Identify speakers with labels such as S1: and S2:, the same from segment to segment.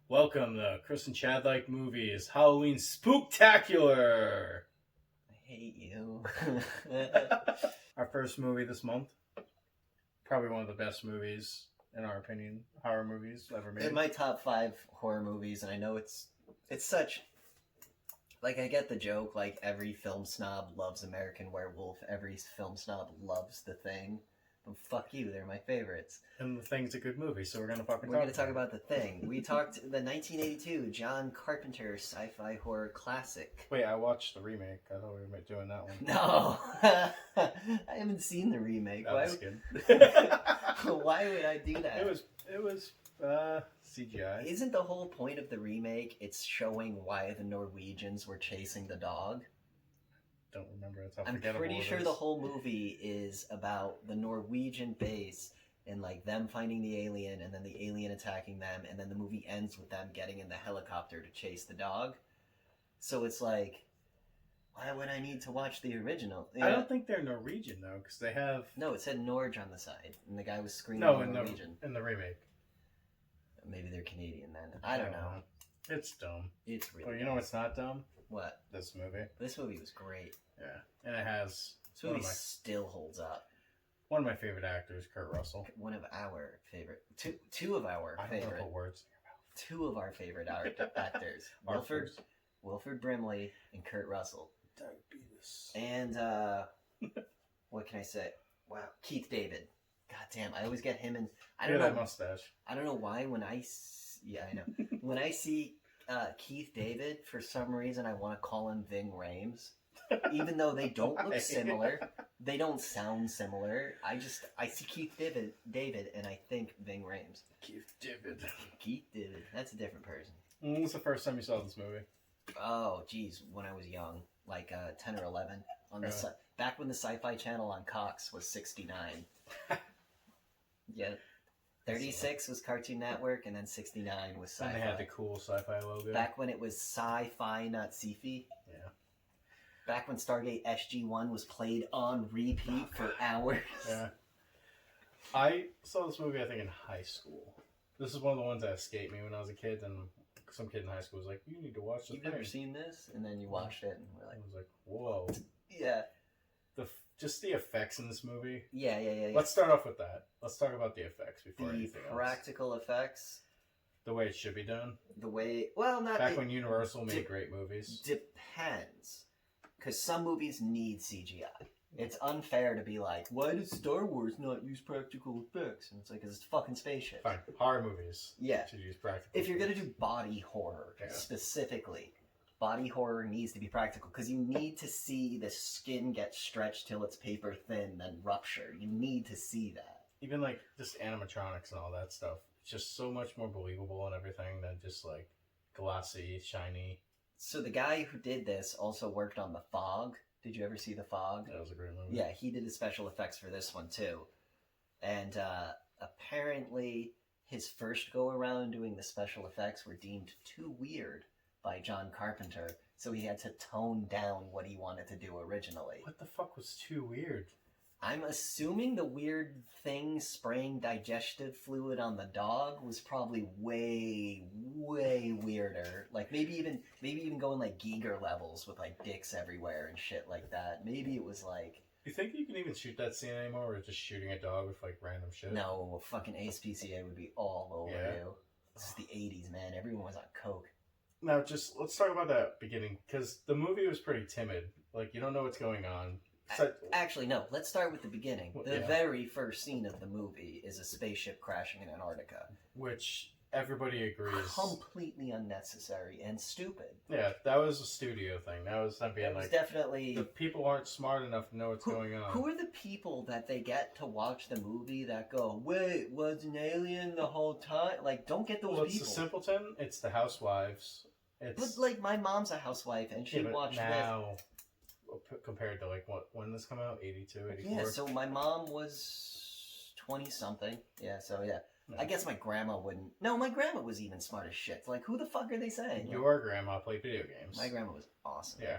S1: Welcome to Chris and Chad Like Movies Halloween Spooktacular.
S2: I hate you.
S1: Our first movie this month. Probably one of the best movies, in our opinion, horror movies ever made.
S2: In my top 5 horror movies, and I know it's such. Like, I get the joke, like, every film snob loves American Werewolf, every film snob loves The Thing. But fuck you, they're my favorites.
S1: And The Thing's a good movie, so we're going to fucking
S2: We're going to talk about The Thing. We talked the 1982 John Carpenter sci-fi horror classic.
S1: Wait, I watched the remake. I thought we were doing that one.
S2: No! I haven't seen the remake.
S1: That was good.
S2: Why would I do that?
S1: It was CGI.
S2: Isn't the whole point of the remake it's showing why the Norwegians were chasing the dog?
S1: Don't remember. It's how
S2: I'm
S1: forgettable
S2: pretty
S1: it
S2: sure
S1: is.
S2: the whole movie is about the Norwegian base and like them finding the alien and then the alien attacking them, and then the movie ends with them getting in the helicopter to chase the dog. So it's like, why would I need to watch the original?
S1: I don't think they're Norwegian though, because they have
S2: No, it said Norge on the side, and the guy was screaming Norwegian.
S1: in the remake.
S2: Maybe they're Canadian then. I don't know.
S1: It's dumb.
S2: It's really.
S1: Well, you know what's not dumb?
S2: What?
S1: This movie.
S2: This movie was great.
S1: Yeah, and it has
S2: This movie still holds up.
S1: one of my favorite actors, Kurt Russell.
S2: One of our favorite, two of our
S1: I don't know
S2: favorite,
S1: what words.
S2: two of our favorite actors, Wilford Brimley and Kurt Russell.
S1: Diabetes.
S2: And what can I say? Wow, Keith David. God damn, I always get him and I don't know
S1: that mustache.
S2: I don't know why when I know when I see Keith David, for some reason I want to call him Ving Rhames. Even though they don't look similar, they don't sound similar. I see Keith David, and I think Ving Rhames.
S1: Keith David.
S2: Keith David. That's a different person.
S1: When was the first time you saw this movie?
S2: Oh, geez, when I was young, like 10 or 11, on the back when the Sci-Fi Channel on Cox was 69. Yeah. 36 was Cartoon Network, and then 69 was Sci-Fi.
S1: And they had the cool sci-fi logo.
S2: Back when it was Sci-Fi, not Sci-Fi.
S1: Yeah.
S2: Back when Stargate SG-1 was played on repeat for hours.
S1: Yeah. I saw this movie, I think, in high school. This is one of the ones that escaped me when I was a kid, and some kid in high school was like, "You need to watch this."
S2: You've never seen this? And then you watched it, and we're like,
S1: I was like, "Whoa!"
S2: Yeah.
S1: Just the effects in this movie.
S2: Yeah.
S1: Let's start off with that. Let's talk about the effects before anything else.
S2: The practical effects.
S1: The way it should be done.
S2: The way, well, not
S1: back when Universal made great movies.
S2: Depends, because some movies need CGI. It's unfair to be like, why does Star Wars not use practical effects? And it's like, 'cause it's fucking spaceships.
S1: Fine, horror movies.
S2: Yeah.
S1: Should use practical.
S2: If you're gonna do body horror specifically, body horror needs to be practical because you need to see the skin get stretched till it's paper thin, then rupture. You need to see that.
S1: Even like just animatronics and all that stuff. It's just so much more believable and everything than just like glossy, shiny.
S2: So the guy who did this also worked on The Fog. Did you ever see The Fog?
S1: That was a great movie.
S2: Yeah, he did the special effects for this one too. And apparently his first go around doing the special effects were deemed too weird by John Carpenter, so he had to tone down what he wanted to do originally.
S1: What the fuck was too weird?
S2: I'm assuming the weird thing spraying digestive fluid on the dog was probably way weirder. Like maybe even going like Giger levels with like dicks everywhere and shit like that. Maybe it was like.
S1: You think you can even shoot that scene anymore, or just shooting a dog with like random shit?
S2: No, fucking ASPCA would be all over you. This is the 80s, man. Everyone was on coke.
S1: Now, just let's talk about that beginning, because the movie was pretty timid. Like, you don't know what's going on.
S2: Actually, no. Let's start with the beginning. The very first scene of the movie is a spaceship crashing in Antarctica.
S1: Which everybody agrees.
S2: Completely unnecessary and stupid.
S1: Yeah, that was a studio thing. That was being like...
S2: definitely...
S1: The people aren't smart enough to know what's going on.
S2: Who are the people that they get to watch the movie that go, wait, was an alien the whole time? Like, don't get those people.
S1: It's the simpleton. It's the housewives.
S2: But, like, my mom's a housewife, and she watched
S1: now, compared to, like, when this come out? 82, 84?
S2: Yeah, so my mom was 20-something. Yeah, so, yeah. No. I guess my grandma wouldn't. No, my grandma was even smart as shit. Like, who the fuck are they saying?
S1: Your grandma played video games.
S2: My grandma was awesome.
S1: Yeah.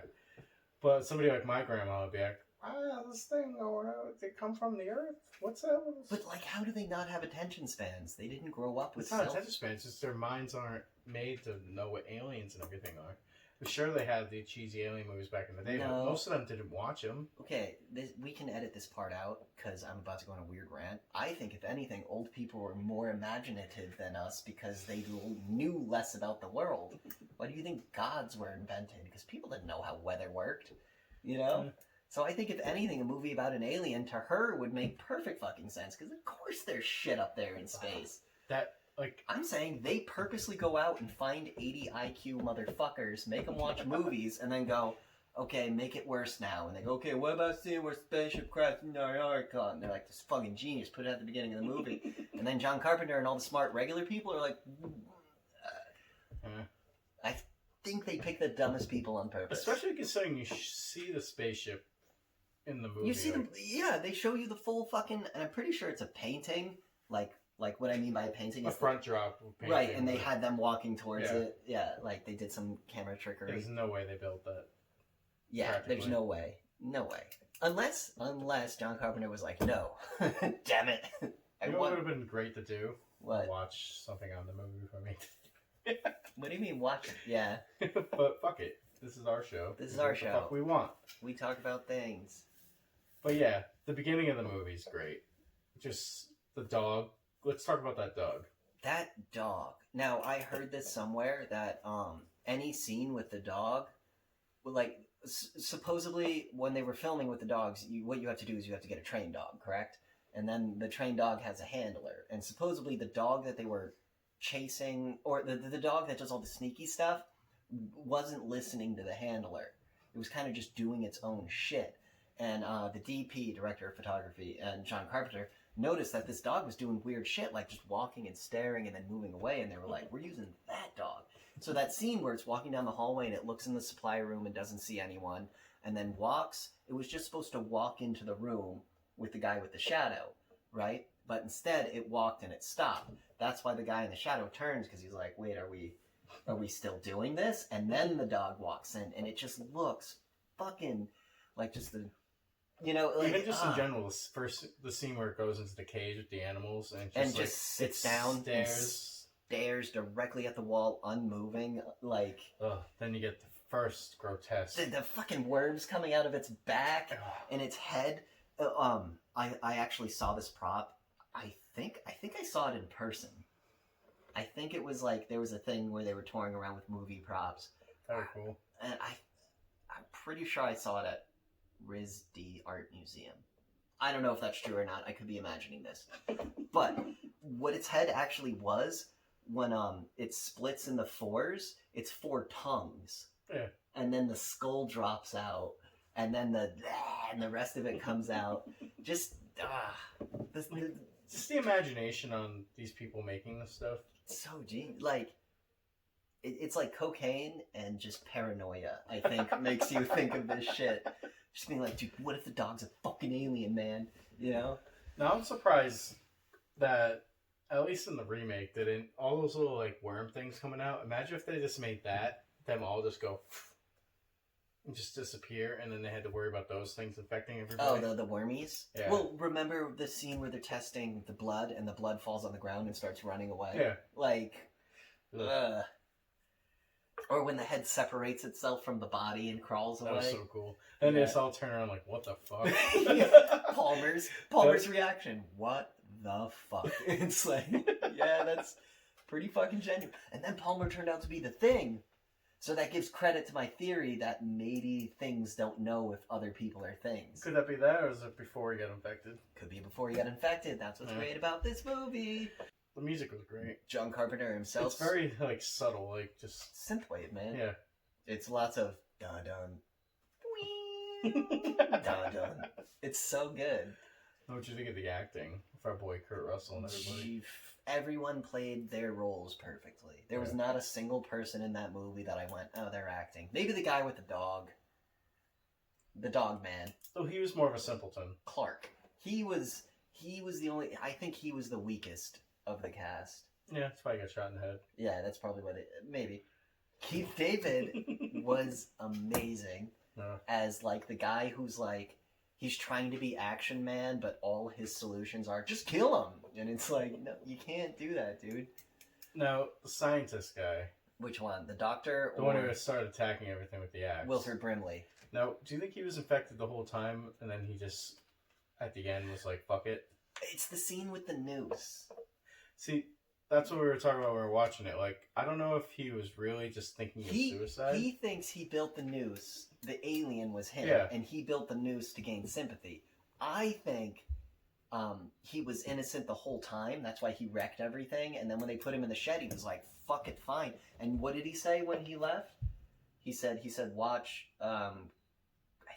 S1: But somebody like my grandma would be wow, this thing going out, they come from the earth? What's that?
S2: But, like, how do they not have attention spans? They didn't grow up with
S1: It's not attention spans, it's just their minds aren't made to know what aliens and everything are. I'm sure they had the cheesy alien movies back in the day, but most of them didn't watch them.
S2: Okay, we can edit this part out, because I'm about to go on a weird rant. I think, if anything, old people were more imaginative than us because they knew less about the world. Why do you think gods were invented? Because people didn't know how weather worked, you know? Mm. So I think, if anything, a movie about an alien to her would make perfect fucking sense, because of course there's shit up there in space. I'm saying they purposely go out and find 80 IQ motherfuckers, make them watch movies, and then go, okay, make it worse now. And they go, okay, what about seeing where spaceship crashed in Antarctica? And they're like, this fucking genius, put it at the beginning of the movie. And then John Carpenter and all the smart regular people are like, I think they pick the dumbest people on purpose.
S1: Especially considering you see the spaceship in the movie.
S2: You see them, yeah, they show you the full fucking, and I'm pretty sure it's a painting, like what I mean by a painting is...
S1: A front drop painting.
S2: Right, and they had them walking towards it. Yeah, like they did some camera trickery.
S1: There's no way they built that.
S2: Yeah, there's no way. No way. Unless John Carpenter was like, no. Damn it.
S1: You know what would have been great to do?
S2: What?
S1: Watch something on the movie for me.
S2: What do you mean watch it? Yeah.
S1: But fuck it. This is our show.
S2: This is our show.
S1: Fuck we want.
S2: We talk about things.
S1: But yeah, the beginning of the movie's great. Just the dog. Let's talk about that dog.
S2: That dog. Now, I heard this somewhere that any scene with the dog, like, supposedly when they were filming with the dogs, what you have to do is you have to get a trained dog, correct? And then the trained dog has a handler. And supposedly the dog that they were chasing, or the dog that does all the sneaky stuff, wasn't listening to the handler. It was kind of just doing its own shit. And the DP, director of photography, and John Carpenter noticed that this dog was doing weird shit, like just walking and staring and then moving away, and they were like, we're using that dog. So that scene where it's walking down the hallway and it looks in the supply room and doesn't see anyone, and then walks, it was just supposed to walk into the room with the guy with the shadow, right? But instead, it walked and it stopped. That's why the guy in the shadow turns, because he's like, wait, are we still doing this? And then the dog walks in, and it just looks fucking like just the... You know, like,
S1: even just in general, the scene where it goes into the cage with the animals and just
S2: sits down, stares directly at the wall, unmoving, like.
S1: Then you get the first grotesque.
S2: The fucking worms coming out of its back and its head. I actually saw this prop. I think I saw it in person. I think it was like there was a thing where they were touring around with movie props.
S1: Very cool.
S2: And I'm pretty sure I saw it at RISD Art Museum. I don't know if that's true or not. I could be imagining this. But what its head actually was, when it splits in the fours, it's 4 tongues.
S1: Yeah.
S2: And then the skull drops out, and then the rest of it comes out. Just
S1: the imagination on these people making this stuff.
S2: So like it's like cocaine and just paranoia, I think, makes you think of this shit. Just being like, dude, what if the dog's a fucking alien, man? You know?
S1: Now, I'm surprised that, at least in the remake, didn't all those little, like, worm things coming out, imagine if they just made them all just go and just disappear, and then they had to worry about those things infecting everybody.
S2: Oh, the wormies?
S1: Yeah.
S2: Well, remember the scene where they're testing the blood, and the blood falls on the ground and starts running away?
S1: Yeah.
S2: Like, or when the head separates itself from the body and crawls away.
S1: That was so cool. And they just all turn around like, what the fuck?
S2: Palmer's reaction. What the fuck? It's like, yeah, that's pretty fucking genuine. And then Palmer turned out to be the Thing. So that gives credit to my theory that maybe things don't know if other people are things.
S1: Could that be that, or is it before he got infected?
S2: Could be before he got infected. That's what's great about this movie.
S1: The music was great.
S2: John Carpenter himself.
S1: It's very, like, subtle, like, just...
S2: synthwave, man.
S1: Yeah.
S2: It's lots of dun-dun. Dun-dun. It's so good.
S1: What'd you think of the acting? For our boy Kurt Russell and everybody?
S2: Everyone played their roles perfectly. There was not a single person in that movie that I went, oh, they're acting. Maybe the guy with the dog. The dog man.
S1: Oh, he was more of a simpleton.
S2: Clark. He was the only... I think he was the weakest of the cast.
S1: Yeah, that's why he got shot in the head.
S2: Yeah, that's probably what it... Maybe. Keith David was amazing as, like, the guy who's, like, he's trying to be Action Man, but all his solutions are just kill him. And it's like, no, you can't do that, dude.
S1: No, the scientist guy.
S2: Which one? The doctor
S1: The
S2: or
S1: one who started attacking everything with the axe.
S2: Wilford Brimley?
S1: Now, do you think he was infected the whole time, and then he just, at the end, was like, fuck it?
S2: It's the scene with the noose.
S1: See, that's what we were talking about when we were watching it. Like, I don't know if he was really just thinking of suicide.
S2: He thinks he built the noose. The alien was him, and he built the noose to gain sympathy. I think he was innocent the whole time. That's why he wrecked everything. And then when they put him in the shed, he was like, fuck it, fine. And what did he say when he left? He said, watch, I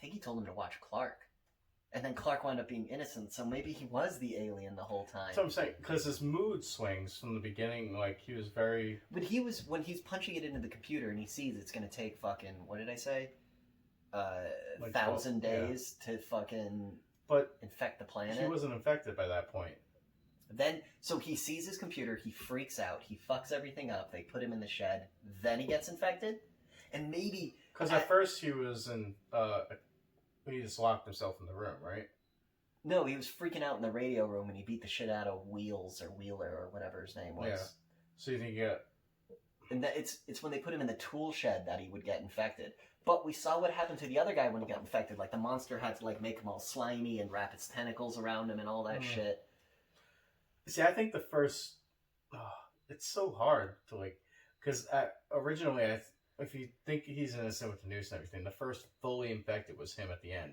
S2: think he told him to watch Clark. And then Clark wound up being innocent, so maybe he was the alien the whole time.
S1: That's what I'm saying, because his mood swings from the beginning, like, he was very...
S2: But when he's punching it into the computer and he sees it's going to take fucking, what did I say?
S1: Like
S2: 1,000 days to fucking infect the planet.
S1: He wasn't infected by that point.
S2: Then, so he sees his computer, he freaks out, he fucks everything up, they put him in the shed, then he gets infected? And maybe...
S1: Because at first he was in... he just locked himself in the room, right?
S2: No, he was freaking out in the radio room and he beat the shit out of Wheels or Wheeler or whatever his name was.
S1: Yeah. So you think he got...
S2: And that it's when they put him in the tool shed that he would get infected. But we saw what happened to the other guy when he got infected. Like, the monster had to, like, make him all slimy and wrap its tentacles around him and all that shit.
S1: See, I think the first... it's so hard to, like... Because originally, if you think he's innocent with the noose and everything, the first fully infected was him at the end.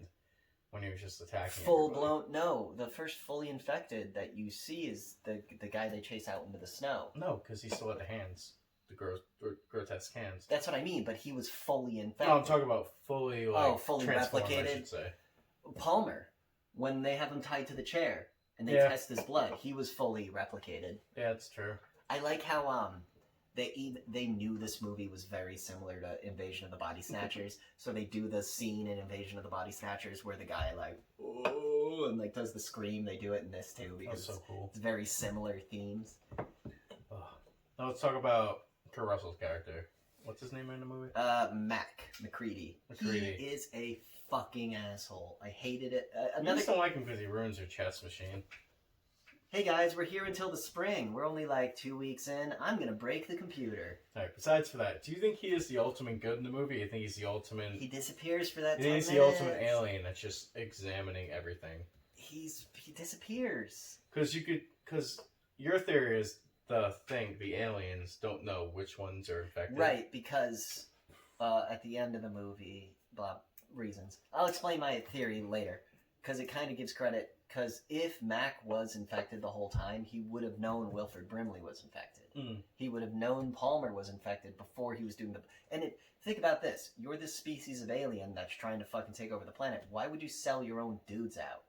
S1: When he was just attacking
S2: Full-blown... No, the first fully infected that you see is the guy they chase out into the snow.
S1: No, because he still had the hands. The grotesque hands.
S2: That's what I mean, but he was fully infected.
S1: No, I'm talking about fully, like,
S2: fully
S1: transformed,
S2: replicated.
S1: I should say.
S2: Palmer, when they have him tied to the chair and they test his blood, he was fully replicated.
S1: Yeah, that's true.
S2: I like how they knew this movie was very similar to Invasion of the Body Snatchers, so they do the scene in Invasion of the Body Snatchers where the guy like and like does the scream. They do it in this too because
S1: that's so cool.
S2: It's very similar themes.
S1: Now let's talk about Kurt Russell's character. What's his name in the movie?
S2: Mac McCready. He is a fucking asshole. I hated it.
S1: I just don't like him because he ruins your chess machine.
S2: Hey guys, we're here until the spring. We're only like 2 weeks in. I'm gonna break the computer.
S1: Alright, besides for that, do you think he is the ultimate good in the movie? You think he's the ultimate...
S2: He disappears for that 10
S1: minutes? He's the ultimate alien that's just examining everything.
S2: He disappears.
S1: Because your theory is the aliens don't know which ones are infected.
S2: Right, because at the end of the movie, reasons. I'll explain my theory later, because it kind of gives credit. Because if Mac was infected the whole time, he would have known Wilford Brimley was infected. He would have known Palmer was infected before he was doing the... And think about this. You're this species of alien that's trying to fucking take over the planet. Why would you sell your own dudes out?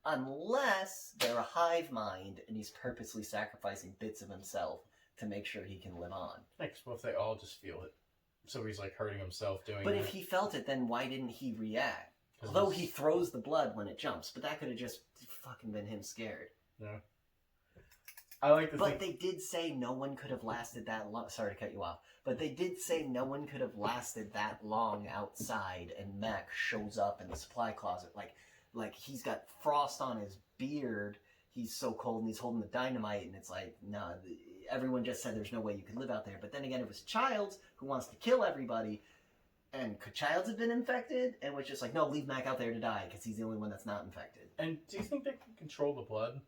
S2: Unless they're a hive mind and he's purposely sacrificing bits of himself to make sure he can live on.
S1: Thanks. Well, if they all just feel it. So he's like hurting himself doing it.
S2: But if he felt it, then why didn't he react? Although he throws the blood when it jumps, but that could have just fucking been him scared.
S1: Yeah. I like to
S2: But they did say no one could have lasted that long. Sorry to cut you off. But they did say no one could have lasted that long outside, and Mac shows up in the supply closet. Like he's got frost on his beard. He's so cold, and he's holding the dynamite, and it's like, no, everyone just said there's no way you could live out there. But then again, it was Childs who wants to kill everybody. And could Childs have been infected? And was just like, no, leave Mac out there to die because he's the only one that's not infected.
S1: And do you think they can control the blood?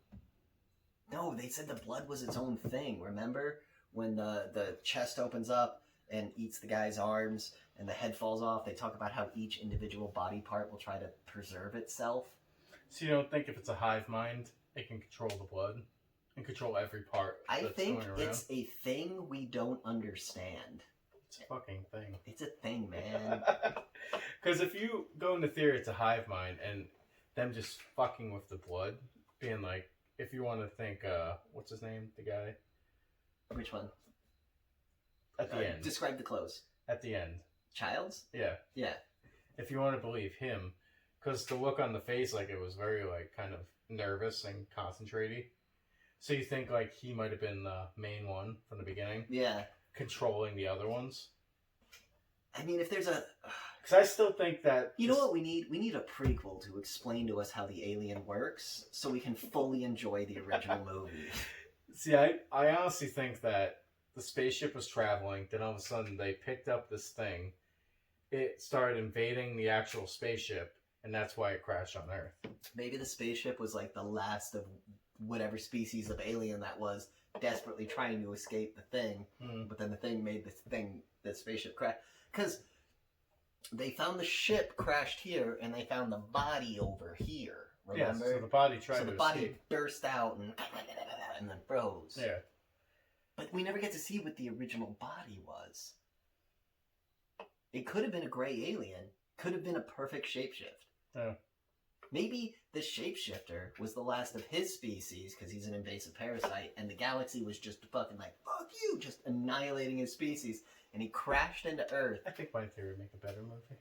S2: No, they said the blood was its own thing. Remember when the chest opens up and eats the guy's arms and the head falls off? They talk about how each individual body part will try to preserve itself.
S1: So you don't think if it's a hive mind, it can control the blood and control every part?
S2: I think it's a thing we don't understand.
S1: It's a fucking thing.
S2: It's a thing, man.
S1: Because if you go into theory, it's a hive mind, and them just fucking with the blood, being like, if you want to think, what's his name, the guy?
S2: Which one?
S1: At the end.
S2: Describe the clothes.
S1: At the end.
S2: Childs?
S1: Yeah.
S2: Yeah.
S1: If you want to believe him, because the look on the face, like, it was very, like, kind of nervous and concentrated. So you think, like, he might have been the main one from the beginning?
S2: Yeah.
S1: Controlling the other ones.
S2: I mean, if there's a...
S1: Because I still think that...
S2: You know what we need? We need a prequel to explain to us how the alien works so we can fully enjoy the original movie.
S1: See, I honestly think that the spaceship was traveling, then all of a sudden they picked up this thing. It started invading the actual spaceship, and that's why it crashed on Earth. Maybe
S2: the spaceship was like the last of whatever species of alien that was, desperately trying to escape the thing, but then the thing made the spaceship crash. Because they found the ship crashed here, and they found the body over here. Remember?
S1: Yeah, so the body tried to escape.
S2: So the body burst out and then froze.
S1: Yeah.
S2: But we never get to see what the original body was. It could have been a gray alien. Could have been a perfect shapeshift.
S1: Yeah.
S2: Maybe the shapeshifter was the last of his species because he's an invasive parasite, and the galaxy was just fucking like, fuck you, just annihilating his species, and he crashed into Earth.
S1: I think my theory would make a better movie.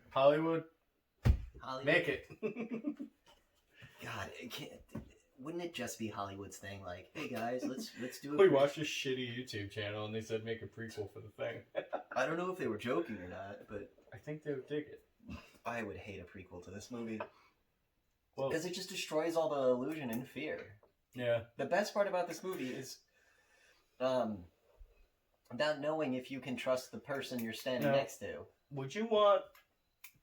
S1: Hollywood. Make it.
S2: God, it can't... Wouldn't it just be Hollywood's thing? Like, hey guys, let's do it.
S1: We watched a shitty YouTube channel and they said make a prequel for the thing.
S2: I don't know if they were joking or not, but
S1: I think they would dig it.
S2: I would hate a prequel to this movie.
S1: Well,
S2: because it just destroys all the illusion and fear.
S1: Yeah.
S2: The best part about this movie is not knowing if you can trust the person you're standing next to.
S1: Would you want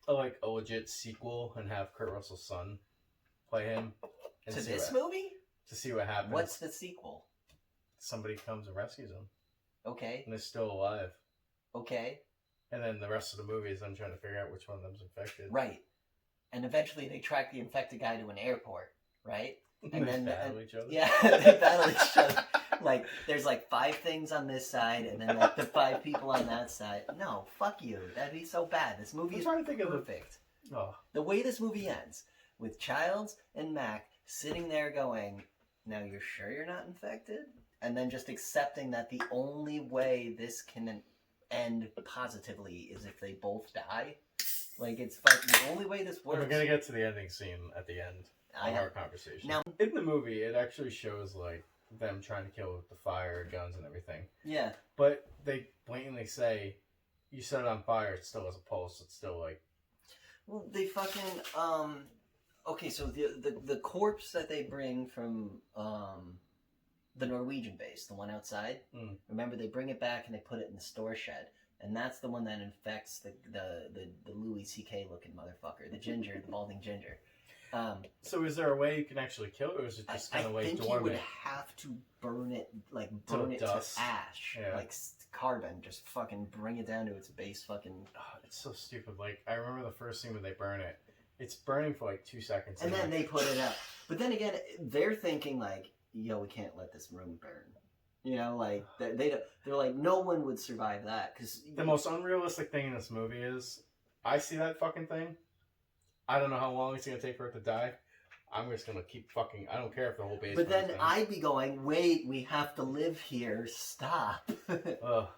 S1: a legit sequel and have Kurt Russell's son play him?
S2: To this movie?
S1: To see what happens.
S2: What's the sequel?
S1: Somebody comes and rescues him.
S2: Okay.
S1: And they're still alive.
S2: Okay.
S1: And then the rest of the movie is them trying to figure out which one of them's infected.
S2: Right. And eventually they track the infected guy to an airport, right?
S1: And then they battle each other.
S2: Yeah, they battle each other. Like, there's 5 things on this side, and then the 5 people on that side. No, fuck you. That'd be so bad. This movie is perfect. The way this movie ends, with Childs and Mac sitting there going, now you're sure you're not infected? And then just accepting that the only way this can end positively is if they both die. It's the only way this works.
S1: We're going to get to the ending scene at the end of our conversation. Now, in the movie, it actually shows, them trying to kill with the fire, guns, and everything.
S2: Yeah.
S1: But they blatantly say, you set it on fire, it still has a pulse. It's still
S2: Well, they fucking, okay, so the corpse that they bring from, the Norwegian base, the one outside, remember, they bring it back and they put it in the store shed. And that's the one that infects the Louis C.K. looking motherfucker, the ginger, the balding ginger.
S1: So is there a way you can actually kill it, or is it just kind of dormant?
S2: I think you would have to burn it, burn it to ash, carbon, just fucking bring it down to its base fucking...
S1: Oh, it's so stupid. I remember the first scene when they burn it. It's burning for 2 seconds.
S2: And then they put it out. But then again, they're thinking yo, we can't let this room burn. You know, they're like, no one would survive that. Cause
S1: the most unrealistic thing in this movie is, I see that fucking thing, I don't know how long it's going to take for it to die. I'm just going to keep fucking... I don't care if the whole base...
S2: But then I'd be going, wait, we have to live here. Stop.
S1: Ugh.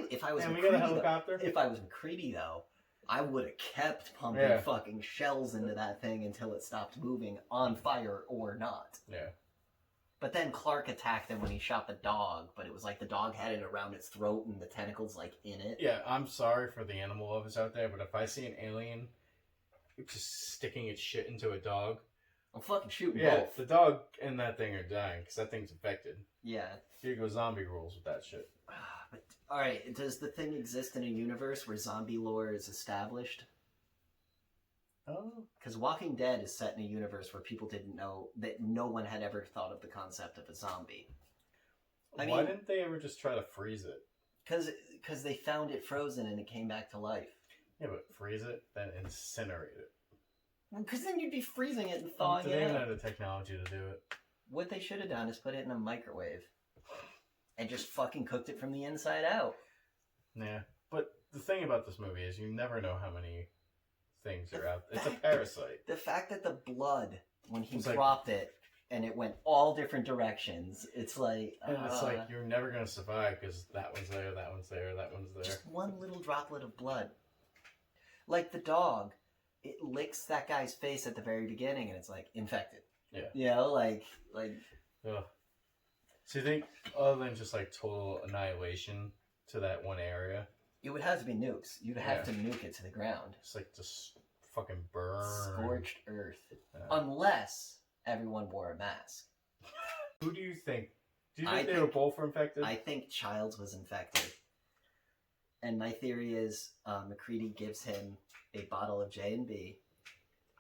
S2: If I was
S1: we got a helicopter?
S2: If I was McCready, though, I would have kept pumping fucking shells into that thing until it stopped moving, on fire or not.
S1: Yeah.
S2: But then Clark attacked him when he shot the dog, but it was the dog had it around its throat and the tentacles in it.
S1: Yeah, I'm sorry for the animal lovers out there, but if I see an alien just sticking its shit into a dog,
S2: I'm fucking shooting
S1: Yeah,
S2: both.
S1: the dog and that thing are dying because that thing's infected.
S2: Yeah.
S1: Here go zombie rules with that shit.
S2: But, alright, does the thing exist in a universe where zombie lore is established?
S1: Oh.
S2: Because Walking Dead is set in a universe where people didn't know, that no one had ever thought of the concept of a zombie.
S1: Why didn't they ever just try to freeze it?
S2: Because they found it frozen and it came back to life.
S1: Yeah, but freeze it, then incinerate it.
S2: Because then you'd be freezing it and thawing it out.
S1: They didn't have the technology to do it.
S2: What they should have done is put it in a microwave. And just fucking cooked it from the inside out.
S1: Yeah, but the thing about this movie is you never know how many things are out. It's a parasite.
S2: The fact that the blood, when he dropped it, and it went all different directions, it's like...
S1: And it's like, you're never going to survive because that one's there, that one's there, that one's there.
S2: Just one little droplet of blood. Like the dog, it licks that guy's face at the very beginning, and it's like, infected.
S1: Yeah.
S2: You know, like...
S1: Ugh. So you think, other than just total annihilation, to that one area.
S2: It would have to be nukes. You'd have to nuke it to the ground.
S1: It's like just fucking burn.
S2: Scorched earth. Unless everyone wore a mask.
S1: Who do you think? Do you think they were both infected?
S2: I think Childs was infected. And my theory is McCready gives him a bottle of J&B,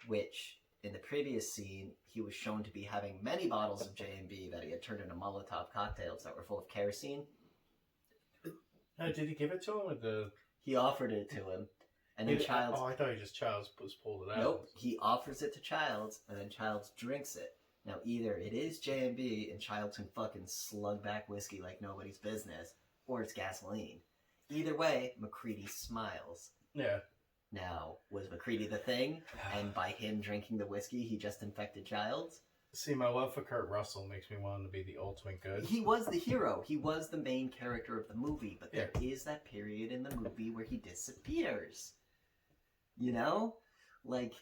S2: which in the previous scene, he was shown to be having many bottles of J&B that he had turned into Molotov cocktails that were full of kerosene.
S1: Did he give it to him with the...
S2: He offered it to him. And then Childs...
S1: Oh, I thought Childs pulled it out.
S2: Nope. He offers it to Childs, and then Childs drinks it. Now, either it is J&B, and Childs can fucking slug back whiskey like nobody's business, or it's gasoline. Either way, McCready smiles.
S1: Yeah.
S2: Now, was McCready the thing? And by him drinking the whiskey, he just infected Childs?
S1: See, my love for Kurt Russell makes me want him to be the ultimate good.
S2: He was the hero. He was the main character of the movie. But there is that period in the movie where he disappears. You know? Like,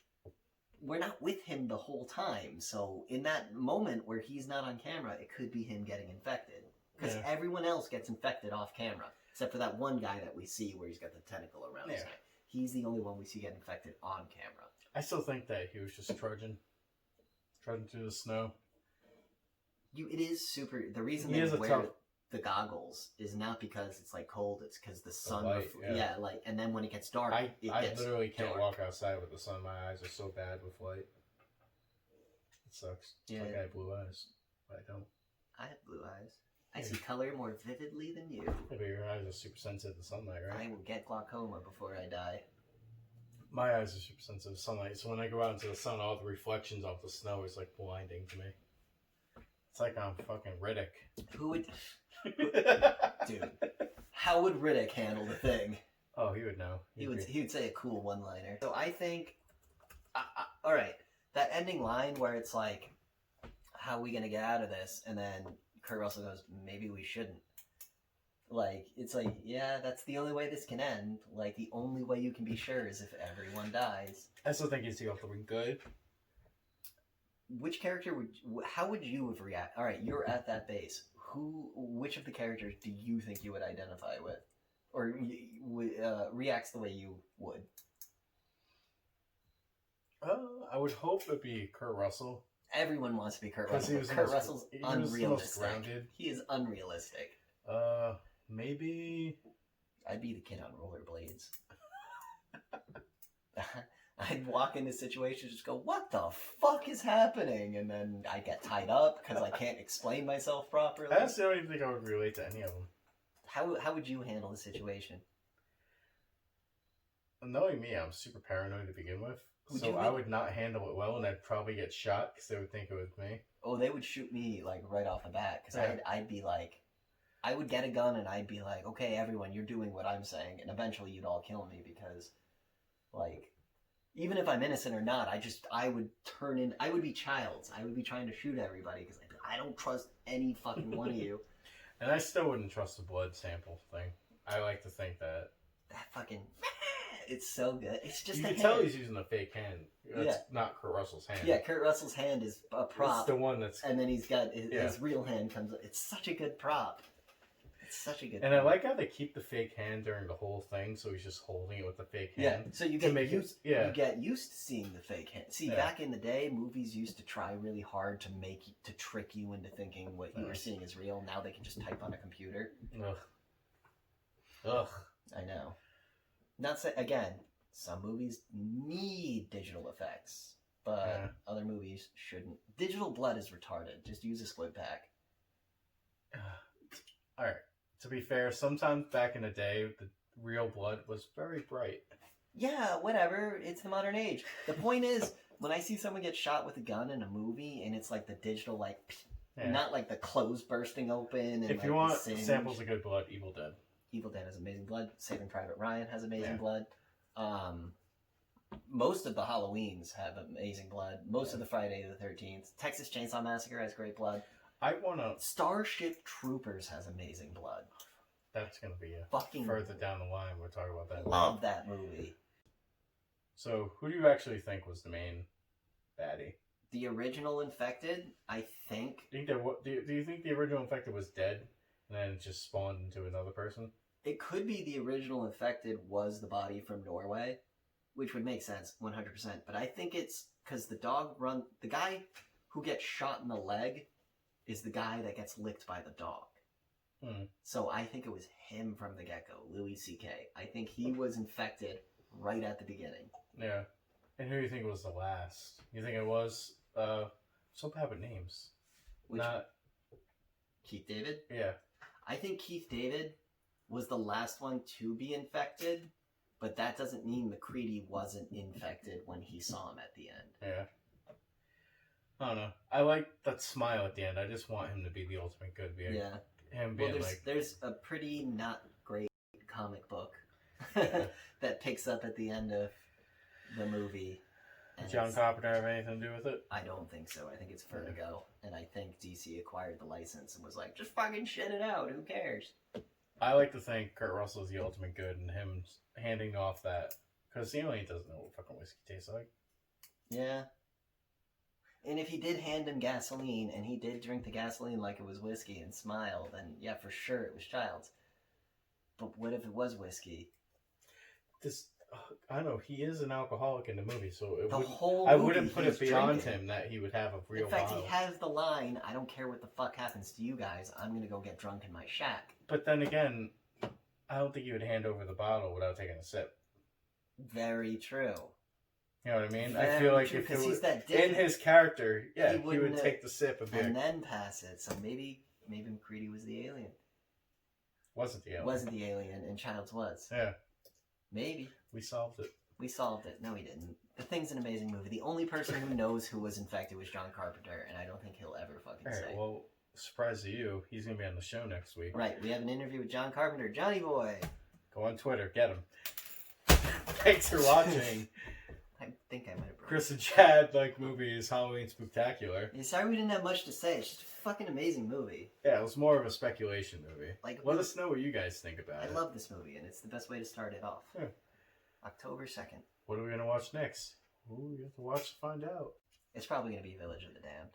S2: we're not with him the whole time. So, in that moment where he's not on camera, it could be him getting infected. Because everyone else gets infected off camera. Except for that one guy that we see where he's got the tentacle around his neck. He's the only one we see get infected on camera.
S1: I still think that he was just trudging through the snow.
S2: It is super... The reason they wear the goggles is not because it's like cold, it's because the sun... and then when it gets dark,
S1: I
S2: gets
S1: literally can't
S2: dark.
S1: walk outside with the sun. My eyes are so bad with light. It sucks.
S2: Yeah.
S1: Like I have blue eyes. But I don't.
S2: I have blue eyes. I see color more vividly than you.
S1: Yeah, but your eyes are super sensitive to sunlight, right?
S2: I will get glaucoma before I die.
S1: My eyes are super sensitive to sunlight, so when I go out into the sun, all the reflections off the snow is like blinding to me. It's like I'm fucking Riddick.
S2: Who would... Dude, how would Riddick handle the thing?
S1: Oh, he would know.
S2: He would say a cool one-liner. So I think... Alright, that ending line where it's like, how are we gonna get out of this? And then Kurt Russell goes, maybe we shouldn't. Like, it's like, yeah, that's the only way this can end. Like, the only way you can be sure is if everyone dies.
S1: I still think he's the ultimate good.
S2: Which character how would you have reacted? Alright, you're at that base. Which of the characters do you think you would identify with? Or reacts the way you would?
S1: I would hope it'd be Kurt Russell.
S2: Everyone wants to be Kurt Russell. Kurt Russell's unrealistic.
S1: Grounded.
S2: He is unrealistic.
S1: Maybe...
S2: I'd be the kid on rollerblades. I'd walk into situations and just go, what the fuck is happening? And then I get tied up because I can't explain myself properly.
S1: I honestly don't even think I would relate to any of them.
S2: How would you handle the situation?
S1: Knowing me, I'm super paranoid to begin with. I would not handle it well, and I'd probably get shot because they would think it was me.
S2: Oh, they would shoot me like right off the bat because I'd be like... I would get a gun and I'd be like, okay, everyone, you're doing what I'm saying. And eventually you'd all kill me because, like, even if I'm innocent or not, I would be Childs. I would be trying to shoot everybody because I don't trust any fucking one of you.
S1: And I still wouldn't trust the blood sample thing. I like to think that
S2: fucking... It's so good. It's just
S1: you can tell he's using a fake hand. That's not Kurt Russell's hand.
S2: Yeah, Kurt Russell's hand is a prop.
S1: It's the one that's...
S2: And then he's got his real hand comes up. It's such a good prop. It's such a good
S1: And I like how they keep the fake hand during the whole thing, so he's just holding it with the fake hand.
S2: Yeah, so you get used to seeing the fake hand. See, back in the day, movies used to try really hard to trick you into thinking what you were seeing is real. Now they can just type on a computer.
S1: Ugh.
S2: I know. Not say again, some movies need digital effects, but other movies shouldn't. Digital blood is retarded. Just use a split pack.
S1: Alright. To be fair, sometimes back in the day, the real blood was very bright.
S2: Yeah, whatever. It's the modern age. The point is, when I see someone get shot with a gun in a movie, and it's like the digital, not like the clothes bursting open. And
S1: if you want samples of good blood, Evil Dead.
S2: Evil Dead has amazing blood. Saving Private Ryan has amazing blood. Most of the Halloweens have amazing blood. Most of the Friday the 13th. Texas Chainsaw Massacre has great blood. Starship Troopers has amazing blood.
S1: That's going to be further down the line. We'll talk about that.
S2: Love that movie.
S1: So, who do you actually think was the main baddie?
S2: The original Infected, I think.
S1: Do you think the original Infected was dead and then it just spawned into another person?
S2: It could be the original infected was the body from Norway, which would make sense 100%. But I think it's because the guy who gets shot in the leg is the guy that gets licked by the dog. So I think it was him from the get-go, Louis C.K. I think he was infected right at the beginning.
S1: Yeah. And who do you think was the last? You think it was, so bad with names. Not
S2: Keith David?
S1: Yeah.
S2: I think Keith David was the last one to be infected, but that doesn't mean McCready wasn't infected when he saw him at the end.
S1: Yeah. I don't know. I like that smile at the end. I just want him to be the ultimate good. Him being
S2: there's a pretty not great comic book that picks up at the end of the movie.
S1: Did John Carpenter have anything to do with it?
S2: I don't think so. I think it's Vertigo, and I think DC acquired the license and was like, just fucking shit it out. Who cares?
S1: I like to think Kurt Russell is the ultimate good, and him handing off that, because the alien doesn't know what fucking whiskey tastes like.
S2: Yeah. And if he did hand him gasoline, and he did drink the gasoline like it was whiskey and smile, then yeah, for sure it was Child's. But what if it was whiskey?
S1: I don't know. He is an alcoholic in the movie, so
S2: I
S1: wouldn't put it beyond him that he would have a real bottle.
S2: In fact, he has the line, I don't care what the fuck happens to you guys, I'm going to go get drunk in my shack.
S1: But then again, I don't think he would hand over the bottle without taking a sip.
S2: Very true.
S1: You know what I mean? I feel like if it was in his character, he would take the sip
S2: and then pass it. So maybe McCready was the alien.
S1: Wasn't the alien.
S2: Wasn't the alien, and Childs was.
S1: Yeah.
S2: Maybe.
S1: We solved it.
S2: We solved it. No, we didn't. The Thing's an amazing movie. The only person who knows who was infected was John Carpenter, and I don't think he'll ever fucking say.
S1: Well, surprise to you, he's going to be on the show next week.
S2: Right, we have an interview with John Carpenter. Johnny boy!
S1: Go on Twitter, get him. Thanks for watching.
S2: I think I might have
S1: Chris and Chad like movies, Halloween Spooktacular.
S2: Yeah, sorry we didn't have much to say. It's just a fucking amazing movie.
S1: Yeah, it was more of a speculation movie. Let us know what you guys think about it.
S2: I love this movie, and it's the best way to start it off.
S1: Yeah.
S2: October 2nd.
S1: What are we going to watch next? Ooh, you have to watch to find out.
S2: It's probably going to be Village of the Damned.